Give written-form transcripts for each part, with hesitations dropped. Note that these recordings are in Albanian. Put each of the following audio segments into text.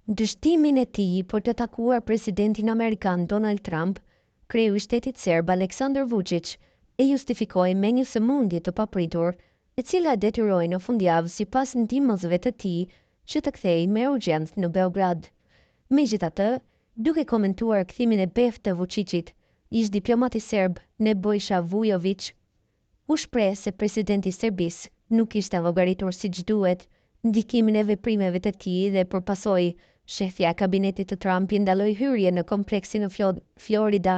Dështimin e tij për të takuar presidentin amerikan Donald Trump, kreu i shtetit serb Aleksandar Vučić e justifikoi me një sëmundje të papritur, e cila detyroi në fundjavë sipas ndihmësve të tij që të kthehej me urgjencë në Beograd. Megjithatë, duke komentuar kthimin e beftë të Vučićit, ish diplomati serb Nebojša Vujović u shpreh se presidenti i Serbisë nuk kishte llogaritur siç duhet ndikimin e veprimeve të tij dhe përpasoi shefja e kabinetit të Trumpit ndaloi hyrje në kompleksin në Florida,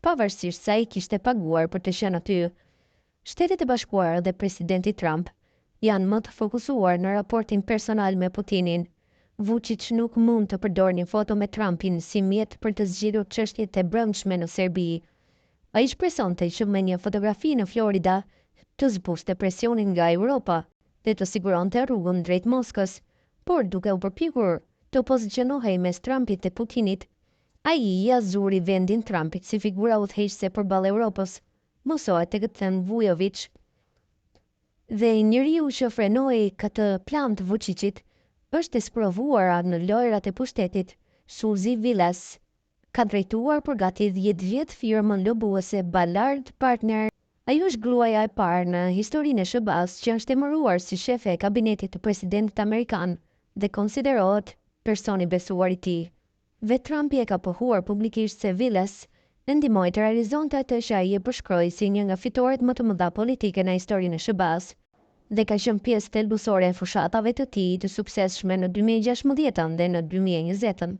pavarësisht se ai kishte paguar për të qenë aty. Shtetet e Bashkuara dhe presidenti Trump janë më të fokusuar në raportin personal me Putinin. Vučić nuk mund të përdorë një foto me Trumpin si mjet për të zgjidhur çështjet e brendshme në Serbi. Ai shpresonte që me një fotografi në Florida të zbuste presionin nga Europa dhe të siguronte rrugën drejt Moskës, por duke u përpikur të pozicionohej mes Trumpit dhe Putinit, ai ia zuri vendin Trumpit si figura udhëheqëse përballë Europës, mosohet tek thënë Vujović. Dhe njeriu që frenoi këtë plan të Vučićit është e sprovuara në lojrat e pushtetit. Suzy Vilas ka drejtuar për gati 10 vjet firmën lobuese Ballard Partner. Ajo është gruaja e parë në historinë e SBA-s që është emëruar si shefe e kabinetit të presidentit amerikan dhe konsiderohet personi besuar i tij. Ve Trumpi e ka pohuar publikisht se Vilas e ndihmoi të realizonte atë që ai e përshkroi si një nga fitoret më të mëdha politike në historinë e SBA-s dhe ka qenë pjesë thelbësore e fushatave të tij të suksesshme në 2016 dhe në 2020.